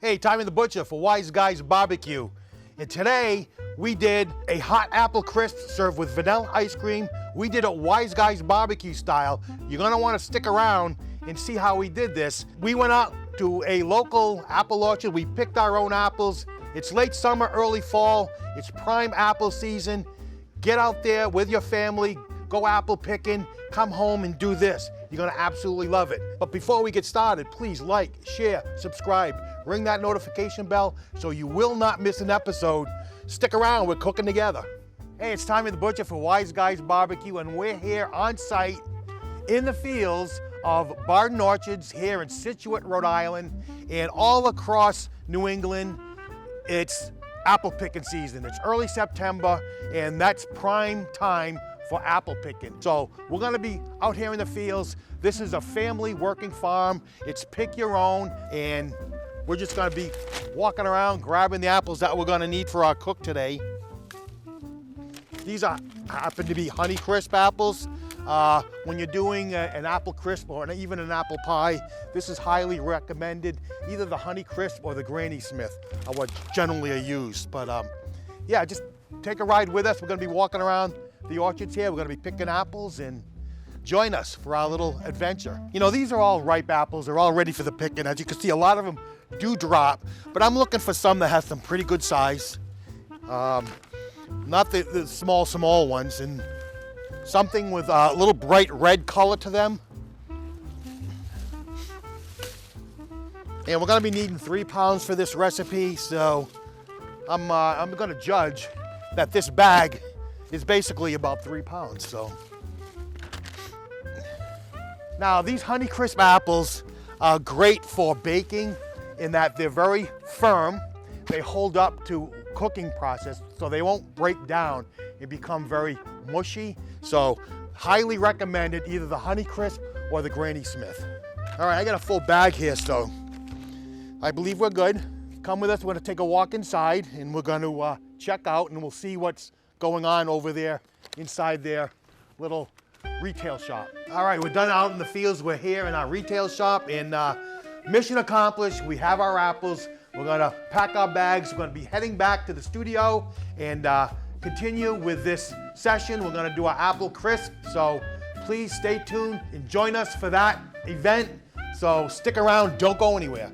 Hey, Tommy the Butcher for Wise Guys Barbecue. And today we did a hot apple crisp served with vanilla ice cream. We did it Wise Guys Barbecue style. You're gonna wanna stick around and see how we did this. We went out to a local apple orchard. We picked our own apples. It's late summer, early fall. It's prime apple season. Get out there with your family, go apple picking, come home and do this. You're gonna absolutely love it. But before we get started, please like, share, subscribe, ring that notification bell so you will not miss an episode. Stick around, we're cooking together. Hey, it's Tommy the Butcher for Wise Guys Barbecue, and we're here on site in the fields of Barton Orchards here in Scituate, Rhode Island, and all across New England. It's apple picking season. It's early September, and that's prime time for apple picking. So we're gonna be out here in the fields. This is a family working farm. It's pick your own, and we're just gonna be walking around grabbing the apples that we're gonna need for our cook today. These happen to be Honeycrisp apples. When you're doing an apple crisp or even an apple pie, this is highly recommended. Either the Honeycrisp or the Granny Smith are what generally are used. But yeah, just take a ride with us. We're gonna be walking around the orchards here. We're gonna be picking apples, and join us for our little adventure. You know, these are all ripe apples. They're all ready for the picking. As you can see, a lot of them do drop, but I'm looking for some that has some pretty good size. Not the small ones, and something with a little bright red color to them. And we're gonna be needing 3 pounds for this recipe, so I'm gonna judge that this bag is basically about 3 pounds. So now these Honeycrisp apples are great for baking in that they're very firm. They hold up to cooking process, so they won't break down and become very mushy. So highly recommended, either the Honeycrisp or the Granny Smith. All right, I got a full bag here, so I believe we're good. Come with us, we're gonna take a walk inside, and we're gonna check out, and we'll see what's going on over there inside their little retail shop. All right, we're done out in the fields. We're here in our retail shop, and mission accomplished. We have our apples. We're gonna pack our bags. We're gonna be heading back to the studio and continue with this session. We're gonna do our apple crisp, so please stay tuned and join us for that event. So stick around, don't go anywhere.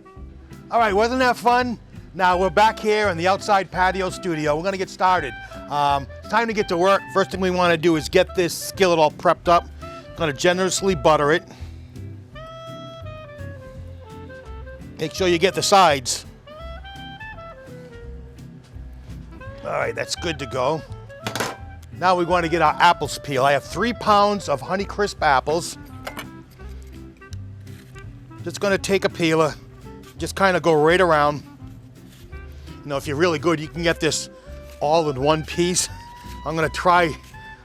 All right, wasn't that fun? Now we're back here in the outside patio studio. We're gonna get started. It's time to get to work. First thing we wanna do is get this skillet all prepped up. Gonna generously butter it. Make sure you get the sides. All right, that's good to go. Now we want to get our apples peeled. I have 3 pounds of Honeycrisp apples. Just gonna take a peeler, just kind of go right around. You know, if you're really good, you can get this all in one piece. I'm gonna try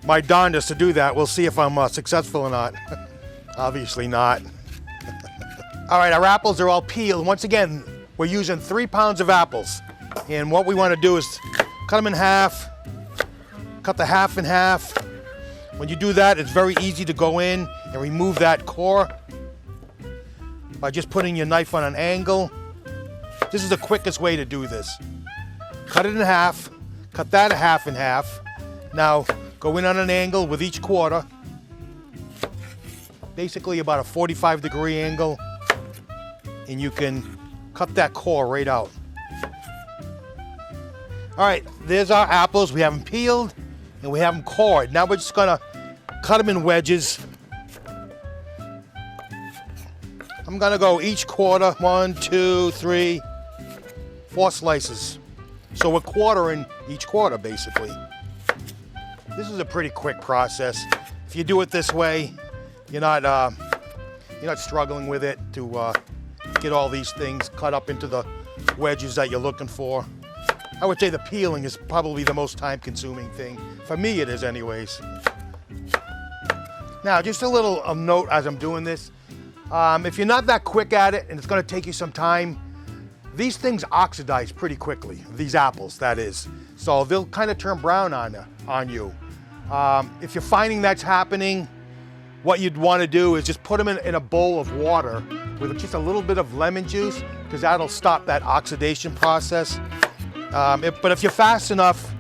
my darndest to do that. We'll see if I'm successful or not. Obviously not. All right, our apples are all peeled. Once again, we're using 3 pounds of apples. And what we want to do is cut them in half, cut the half in half. When you do that, it's very easy to go in and remove that core by just putting your knife on an angle. This is the quickest way to do this. Cut it in half, cut that half in half. Now, go in on an angle with each quarter. Basically about a 45-degree angle, and you can cut that core right out. All right, there's our apples. We have them peeled and we have them cored. Now we're just gonna cut them in wedges. I'm gonna go each quarter, 1, 2, 3, 4 slices. So we're quartering each quarter, basically. This is a pretty quick process. If you do it this way, you're not struggling with it to get all these things cut up into the wedges that you're looking for. I would say the peeling is probably the most time-consuming thing. For me, it is anyways. Now, just a little note as I'm doing this. If you're not that quick at it and it's gonna take you some time, these things oxidize pretty quickly, these apples, that is. So they'll kind of turn brown on you. If you're finding that's happening, what you'd want to do is just put them in a bowl of water with just a little bit of lemon juice. because that'll stop that oxidation process. But if you're fast enough,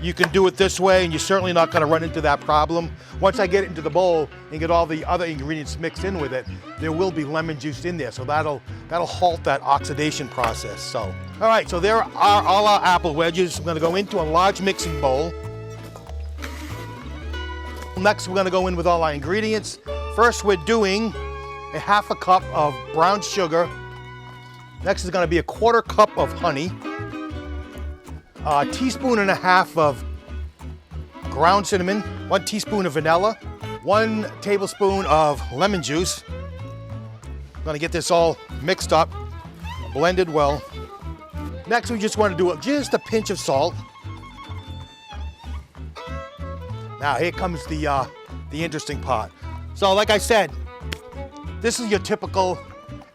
you can do it this way, and you're certainly not going to run into that problem. Once I get it into the bowl and get all the other ingredients mixed in with it, there will be lemon juice in there, so that'll halt that oxidation process. So, all right, so there are all our apple wedges. I'm going to go into a large mixing bowl. Next, we're going to go in with all our ingredients. First, we're doing a half a cup of brown sugar. Next is going to be a 1/4 cup of honey. A teaspoon and a half of ground cinnamon, 1 teaspoon of vanilla, 1 tablespoon of lemon juice. I'm gonna get this all mixed up, blended well. Next, we just want to do just a pinch of salt. Now, here comes the interesting part. So, like I said, this is your typical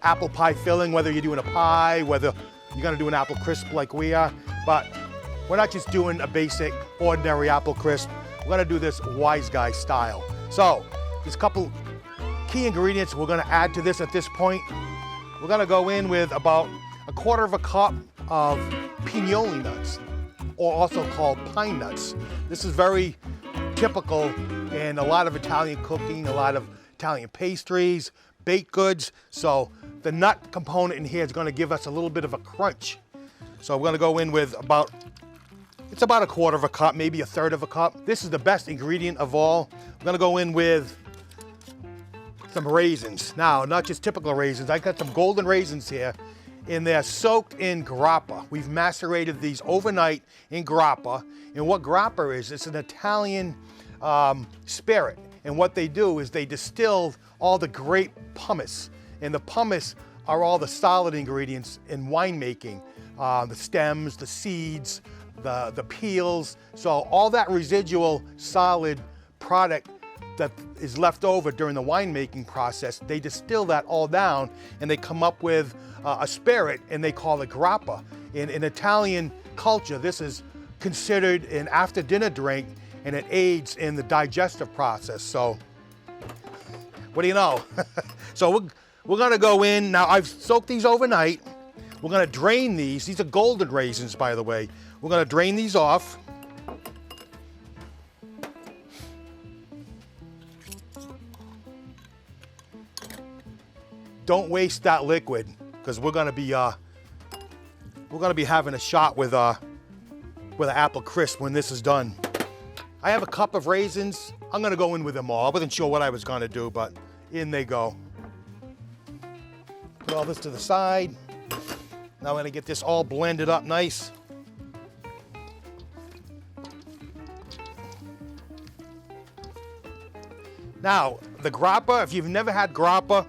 apple pie filling, whether you're doing a pie, whether you're gonna do an apple crisp like we are, but we're not just doing a basic, ordinary apple crisp. We're gonna do this wise guy style. So, there's a couple key ingredients we're gonna add to this at this point. We're gonna go in with about a 1/4 cup of pignoli nuts, or also called pine nuts. This is very typical in a lot of Italian cooking, a lot of Italian pastries, baked goods. So the nut component in here is gonna give us a little bit of a crunch. So we're gonna go in with it's about a 1/4 cup, maybe a 1/3 of a cup. This is the best ingredient of all. I'm gonna go in with some raisins. Now, not just typical raisins, I got some golden raisins here, and they're soaked in grappa. We've macerated these overnight in grappa, and what grappa is, it's an Italian spirit, and what they do is they distill all the grape pumice, and the pumice are all the solid ingredients in winemaking, the stems, the seeds, the peels. So all that residual solid product that is left over during the winemaking process, they distill that all down and they come up with a spirit, and they call it grappa. In Italian culture, this is considered an after dinner drink, and it aids in the digestive process. So what do you know? So we're gonna go in, now I've soaked these overnight. We're gonna drain these. These are golden raisins, by the way. We're gonna drain these off. Don't waste that liquid, because we're gonna be having a shot with an apple crisp when this is done. I have a cup of raisins. I'm gonna go in with them all. I wasn't sure what I was gonna do, but in they go. Put all this to the side. Now I'm gonna get this all blended up nice. Now, the grappa, if you've never had grappa,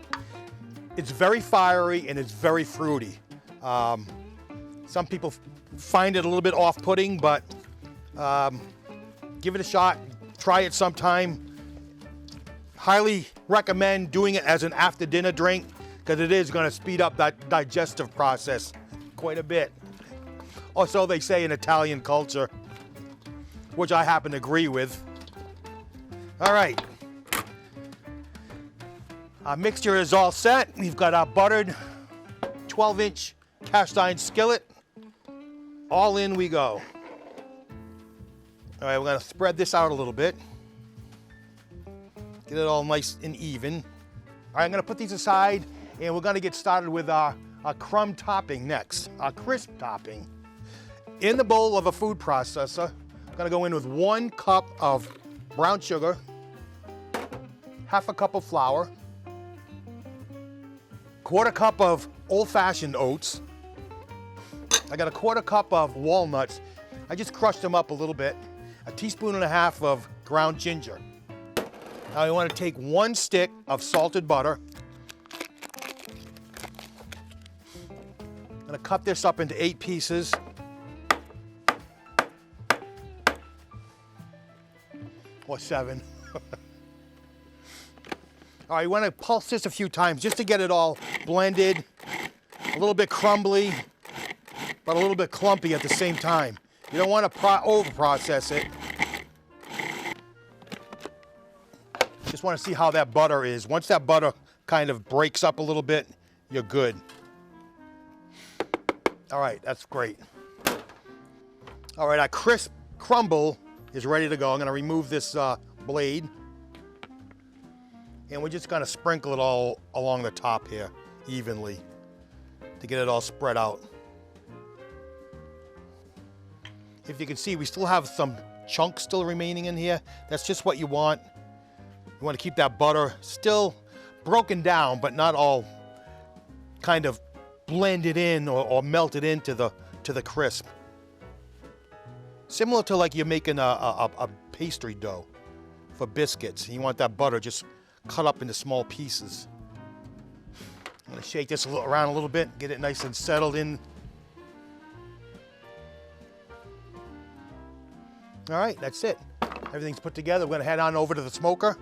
it's very fiery and it's very fruity. Some people find it a little bit off-putting, but give it a shot, try it sometime. Highly recommend doing it as an after-dinner drink, because it is gonna speed up that digestive process quite a bit. Or so they say in Italian culture, which I happen to agree with. All right. Our mixture is all set. We've got our buttered 12-inch cast iron skillet. All in we go. All right, we're gonna spread this out a little bit. Get it all nice and even. All right, I'm gonna put these aside, and we're gonna get started with our crumb topping next, our crisp topping. In the bowl of a food processor, I'm gonna go in with 1 cup of brown sugar, half a cup of flour, 1/4 cup of old-fashioned oats. I got a 1/4 cup of walnuts. I just crushed them up a little bit. A teaspoon and a half of ground ginger. Now you want to take 1 stick of salted butter. I'm gonna cut this up into 8 pieces. Or 7. All right, you want to pulse this a few times just to get it all blended, a little bit crumbly, but a little bit clumpy at the same time. You don't want to over-process it. Just want to see how that butter is. Once that butter kind of breaks up a little bit, you're good. All right, that's great. All right, our crisp crumble is ready to go. I'm gonna remove this blade. And we're just gonna sprinkle it all along the top here, evenly, to get it all spread out. If you can see, we still have some chunks still remaining in here. That's just what you want. You want to keep that butter still broken down, but not all kind of blended in or melted into the crisp. Similar to like you're making a pastry dough for biscuits. You want that butter just cut up into small pieces. I'm going to shake this around a little bit, get it nice and settled in. All right, that's it. Everything's put together. We're gonna head on over to the smoker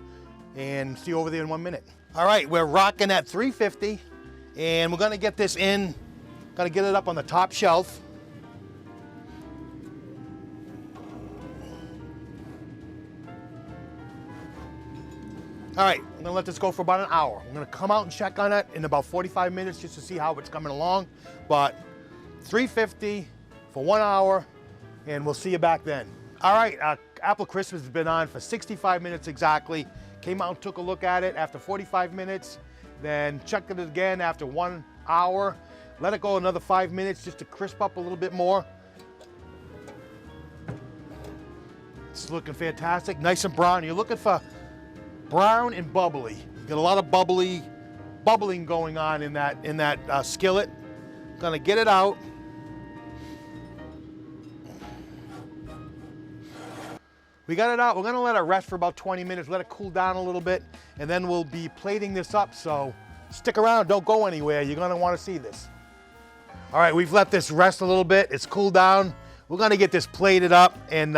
and see you over there in 1 minute. All right, we're rocking at 350, and we're gonna get this in, gonna get it up on the top shelf. All right, I'm gonna let this go for about an hour. I'm gonna come out and check on it in about 45 minutes just to see how it's coming along. But 350 for 1 hour, and we'll see you back then. All right, apple crisp has been on for 65 minutes exactly. Came out and took a look at it after 45 minutes, then checked it again after 1 hour. Let it go another 5 minutes just to crisp up a little bit more. It's looking fantastic, nice and brown. You're looking for brown and bubbly. You got a lot of bubbling going on in that skillet. Gonna get it out. We got it out. We're gonna let it rest for about 20 minutes, let it cool down a little bit, and then we'll be plating this up, so stick around, don't go anywhere. You're gonna wanna see this. All right, we've let this rest a little bit. It's cooled down. We're gonna get this plated up, and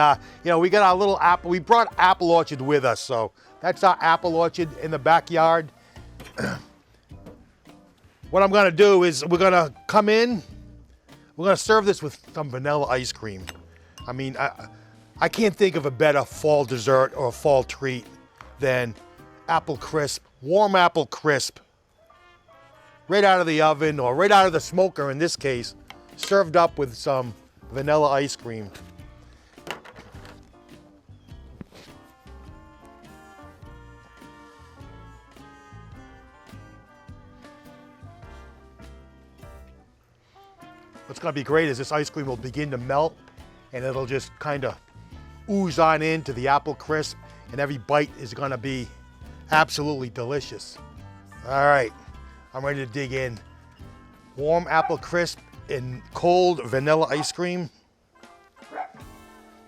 you know, we got our little apple. We brought apple orchard with us, so that's our apple orchard in the backyard. What I'm gonna do is we're gonna come in, we're gonna serve this with some vanilla ice cream. I mean, I can't think of a better fall dessert or a fall treat than apple crisp, warm apple crisp, right out of the oven or right out of the smoker in this case, served up with some vanilla ice cream. What's gonna be great is this ice cream will begin to melt and it'll just kind of ooze on into the apple crisp, and every bite is gonna be absolutely delicious. All right, I'm ready to dig in. Warm apple crisp and cold vanilla ice cream.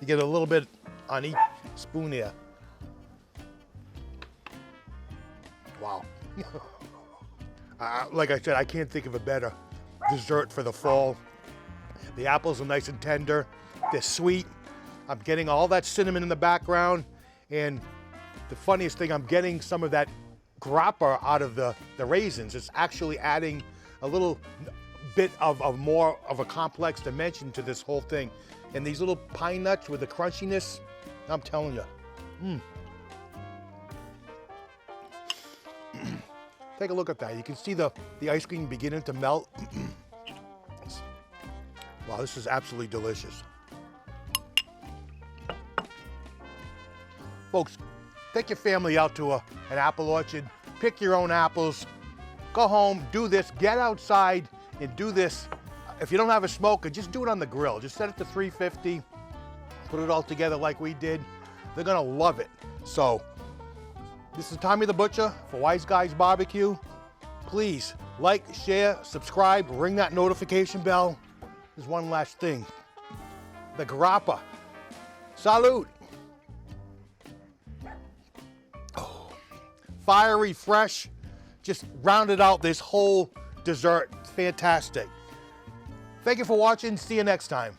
You get a little bit on each spoon here. Wow. Like I said, I can't think of a better dessert for the fall. The apples are nice and tender. They're sweet. I'm getting all that cinnamon in the background, and the funniest thing, I'm getting some of that grappa out of the raisins. It's actually adding a little bit of more of a complex dimension to this whole thing. And these little pine nuts with the crunchiness, I'm telling you. Take a look at that. You can see the ice cream beginning to melt. Wow, this is absolutely delicious. Folks, take your family out to an apple orchard, pick your own apples, go home, do this, get outside and do this. If you don't have a smoker, just do it on the grill. Just set it to 350, put it all together like we did. They're gonna love it. So, this is Tommy the Butcher for Wise Guys Barbecue. Please like, share, subscribe, ring that notification bell. There's one last thing. The grappa. Salute. Fiery, fresh, just rounded out this whole dessert. Fantastic. Thank you for watching. See you next time.